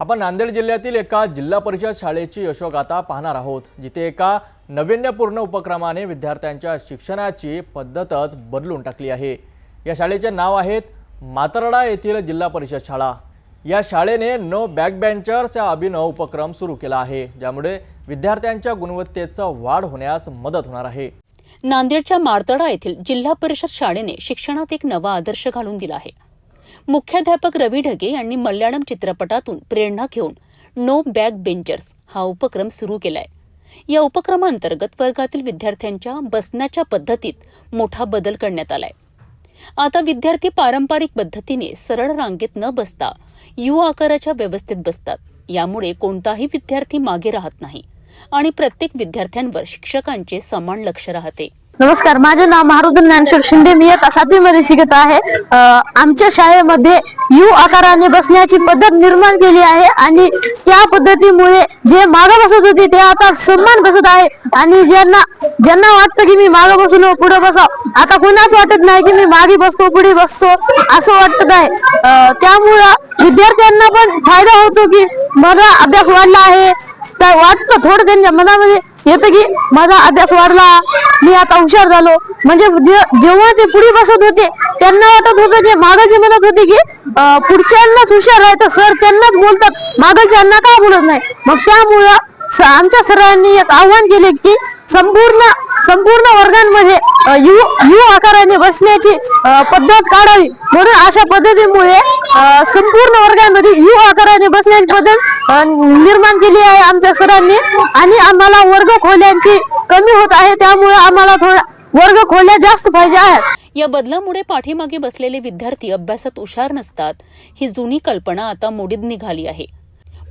आपण नांदेड जिल्ह्यातील एका जिल्हा परिषद शाळेची यशोगाथा पाहणार आहोत, जिथे एका नाविन्यपूर्ण उपक्रमाने विद्यार्थ्यांच्या शिक्षणाची पद्धतच बदलून टाकली आहे। या शाळेचे नाव आहेत मातरडा येथील जिल्हा परिषद शाळा। या शाळेने नो बॅक बेंचर्स हा अभिनव उपक्रम सुरू केला आहे, ज्यामुळे विद्यार्थ्यांच्या गुणवत्तेचं वाढ होण्यास मदत होणार आहे। नांदेडच्या मातरडा येथील जिल्हा परिषद शाळेने शिक्षणात एक नवा आदर्श घालून दिला आहे। मुख्याध्यापक रवी ढगे यांनी मल्याळम चित्रपटातून प्रेरणा घेऊन नो बॅक बेंचर्स हा उपक्रम सुरू केलाय। या उपक्रमांतर्गत वर्गातील विद्यार्थ्यांच्या बसण्याच्या पद्धतीत मोठा बदल करण्यात आलाय। आता विद्यार्थी पारंपरिक पद्धतीने सरळ रांगेत न बसता यू आकाराच्या व्यवस्थेत बसतात। यामुळे कोणताही विद्यार्थी मागे राहत नाही आणि प्रत्येक विद्यार्थ्यांवर शिक्षकांचे समान लक्ष राहते। नमस्कार, माझे नाव मारुती ज्ञानेश्वर शिंदे, मी इयत्ता 7वी मध्ये शिकत आहे। आमच्या शाळेमध्ये यू आकाराने बसण्याची पद्धत निर्माण केली आहे आणि त्या पद्धतीमुळे जे मागे बसत होते ते आता सन्मान बसत आहे आणि ज्यांना वाटतं की मी मागे बसून पुढे बसाव, आता कोणाच वाटत नाही की मी मागे बसतो पुढे बसतो असं वाटत आहे। त्यामुळे विद्यार्थ्यांना पण फायदा होतो की माझा अभ्यास वाढला आहे, तर वाटतं थोडं त्यांच्या मनामध्ये येतं की माझा अभ्यास वाढला, मी आता हुशार झालो। म्हणजे जेव्हा ते पुढे बसत होते त्यांना वाटत होतं की मागाचे म्हणत होते की पुढच्यांनाच हुशार आहे तर सर त्यांनाच बोलतात, मागाच्यांना का बोलत नाही। मग त्यामुळं आमच्या सरांनी एक आव्हान केले की संपूर्ण वर्गांमध्ये यू आकाराने बसण्याची पद्धत काढावी, म्हणून अशा पद्धतीमुळे संपूर्ण वर्गांमध्ये यू आकाराने बसण्याची पद्धत निर्माण केली आहे आमच्या सरांनी। आणि आम्हाला वर्ग खोल्यांची कमी होत आहे, त्यामुळे आम्हाला थोडा वर्ग खोल्या जास्त पाहिजे आहेत। या बदलामुळे पाठीमागे बसलेले विद्यार्थी अभ्यासात हुशार नसतात ही जुनी कल्पना आता मोडीत निघाली आहे।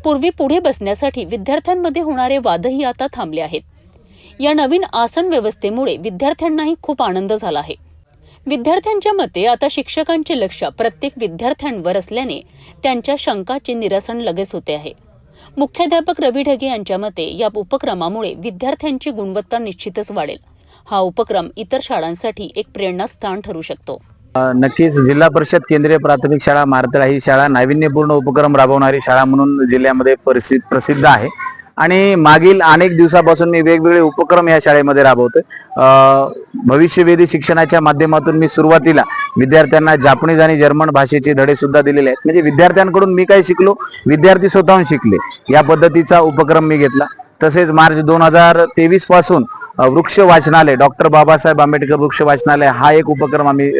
पूर्वी पुढे बसण्यासाठी विद्यार्थ्यांमध्ये होणारे वादही आता थांबले आहेत। या नवीन आसन व्यवस्थेमुळे विद्यार्थ्यांनाही खूप आनंद झाला आहे। विद्यार्थ्यांच्या मते आता शिक्षकांचे लक्ष प्रत्येक विद्यार्थ्यांवर असल्याने त्यांच्या शंकाचे निरसन लगेच होते आहे। मुख्याध्यापक रवी ढगे यांच्या मते या उपक्रमामुळे विद्यार्थ्यांची गुणवत्ता निश्चितच वाढेल। हा उपक्रम इतर शाळांसाठी एक प्रेरणास्थान ठरू शकतो। नक्कीच जिल्हा परिषद केंद्रीय प्राथमिक शाळा मातरडा ही शाळा नाविन्यपूर्ण उपक्रम राबवणारी शाळा म्हणून जिल्ह्यामध्ये प्रसिद्ध आहे आणि मागील अनेक दिवसापासून मी वेगवेगळे उपक्रम या शाळेमध्ये राबवतोय। भविष्यवेधी शिक्षणाच्या माध्यमातून मी सुरुवातीला विद्यार्थ्यांना जापनीज आणि जर्मन भाषेचे धडे सुद्धा दिलेले आहेत। म्हणजे विद्यार्थ्यांकडून मी काय शिकलो, विद्यार्थी स्वतःहून शिकले, या पद्धतीचा उपक्रम मी घेतला। तसेच मार्च 2023 पासून वृक्ष वाचनालय, डॉक्टर बाबासाहेब आंबेडकर वृक्ष वाचनालय हा एक उपक्रम आम्ही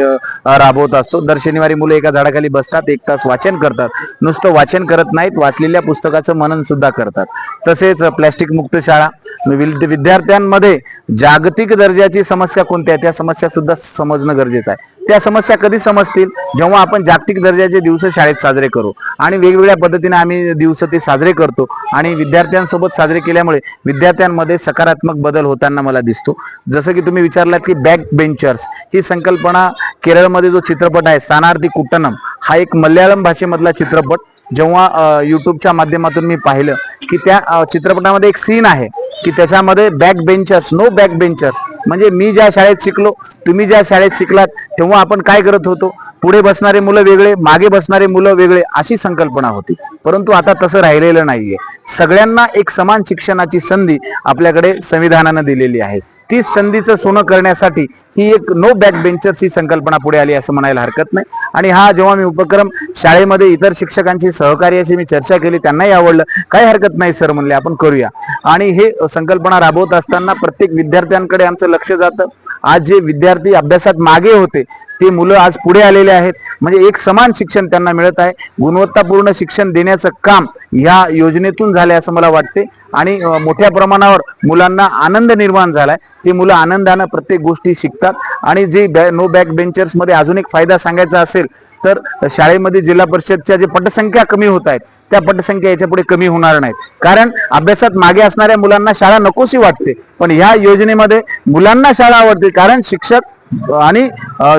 राबवत असतो। दर शनिवारी मुलं एका झाडाखाली बसतात, 1 तास वाचन करतात। नुसतं वाचन करत नाहीत, वाचलेल्या पुस्तकाचं मनन सुद्धा करतात। तसेच प्लॅस्टिक मुक्त शाळा, विद्यार्थ्यांमध्ये जागतिक दर्जाची समस्या कोणत्या त्या समस्या सुद्धा समजणं गरजेचं आहे। त्या समस्या कधी समजतील, जेव्हा आपण जागतिक दर्जाचे दिवस शाळेत साजरे करू आणि वेगवेगळ्या पद्धतीने आम्ही दिवस ते साजरे करतो आणि विद्यार्थ्यांसोबत साजरे केल्यामुळे विद्यार्थ्यांमध्ये सकारात्मक बदल होताना मला दिसतो। जसं की तुम्ही विचारलात की बॅक बेंचर्स ही संकल्पना, केरळमध्ये जो चित्रपट आहे सानार्थी कुट्टनम हा एक मल्याळम भाषेमधला चित्रपट, जेव्हा यूट्यूबच्या माध्यमातून मी पाहिलं की त्या चित्रपटामध्ये एक सीन आहे की त्याच्यामध्ये back benchers, no back benchers, म्हणजे मी ज्या शाळेत शिकलो, तुम्ही ज्या शाळेत शिकलात तेव्हा आपण काय करत होतो, पुढे बसणारे मुलं वेगळे, मागे बसणारे मुलं वेगळे अशी संकल्पना होती। परंतु आता तसं राहिलेलं नाहीये। सगळ्यांना एक समान शिक्षणाची संधी आपल्याकडे संविधानानं दिलेली आहे। ती संधीचं सोनं करण्यासाठी ही एक नो बॅक बेंचर्स ही संकल्पना पुढे आली असं म्हणायला हरकत नाही। आणि हा जेव्हा मी उपक्रम शाळेमध्ये इतर शिक्षकांची सहकार्याची मी चर्चा केली, त्यांनाही आवडलं। काही हरकत नाही सर म्हणले, आपण करूया। आणि हे संकल्पना राबवत असताना प्रत्येक विद्यार्थ्यांकडे आमचं लक्ष जातं। आज जे विद्यार्थी अभ्यासात मागे होते ते मुलं आज पुढे आलेले आहेत, म्हणजे एक समान शिक्षण त्यांना मिळत आहे। गुणवत्तापूर्ण शिक्षण देण्याचं काम या योजनेतून झाले असं मला वाटते आणि मोठ्या प्रमाणावर मुलांना आनंद निर्माण झालाय। ते मुलं आनंदानं प्रत्येक गोष्टी शिकतात। आणि जे नो बॅक बेंचर्स मध्ये अजून एक फायदा सांगायचा असेल तर शाळेमध्ये जिल्हा परिषदच्या जे पटसंख्या कमी होत आहेत त्या पटसंख्या याच्या पुढे कमी होणार नाहीत, कारण अभ्यासात मागे असणाऱ्या मुलांना शाळा नकोशी वाटते, पण ह्या योजनेमध्ये मुलांना शाळा आवडते, कारण शिक्षक आणि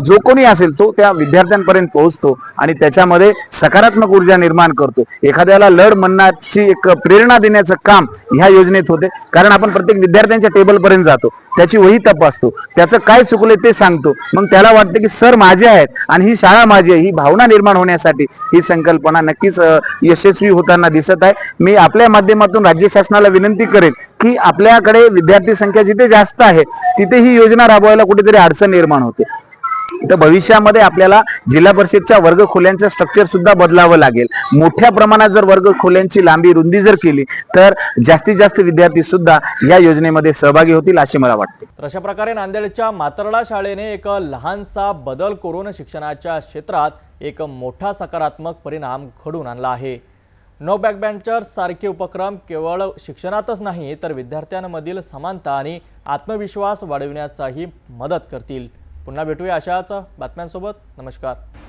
जो कोणी असेल तो त्या विद्यार्थ्यांपर्यंत पोहोचतो आणि त्याच्यामध्ये सकारात्मक ऊर्जा निर्माण करतो. एखाद्याला लढ म्हणण्याची एक प्रेरणा देण्याचं काम ह्या योजनेत होते. कारण आपण प्रत्येक विद्यार्थ्यांच्या टेबलपर्यंत जातो, त्याची वही तपासतो, त्याचं काय चुकले ते सांगतो. मग त्याला वाटतं की सर माझे आहेत आणि ही शाळा माझी आहे, ही भावना निर्माण होण्यासाठी ही संकल्पना नक्कीच यशस्वी होताना दिसत आहे. मी आपल्या माध्यमातून राज्य शासनाला विनंती करेन की आपल्याकडे विद्यार्थी संख्या जिथे जास्त आहे तिथे ही योजना राबवायला कुठेतरी अडचण निर्माण होते. तर भविष्यामध्ये आपल्याला जिल्हा परिषदच्या वर्ग खोल्यांचं स्ट्रक्चर सुद्धा बदलावं लागेल. मोठ्या प्रमाणात जर वर्ग खोल्यांची लांबी रुंदी जर केली तर जास्तीत जास्त विद्यार्थी सुद्धा या योजनेमध्ये सहभागी होतील असे मला वाटते. तर अशा प्रकारे नांदेडच्या मातर्डा शाळेने एक लहानसा बदल करून शिक्षणाच्या क्षेत्रात एक मोठा सकारात्मक परिणाम घडवून आणला आहे. नो बॅकबेंचर्स सारखे उपक्रम केवळ शिक्षणातच नाही तर विद्यार्थ्यांमधील समानता आणि आत्मविश्वास वाढविण्याचाही मदत करतील. पुन्हा भेटूया अशाच बातम्यांसोबत. नमस्कार.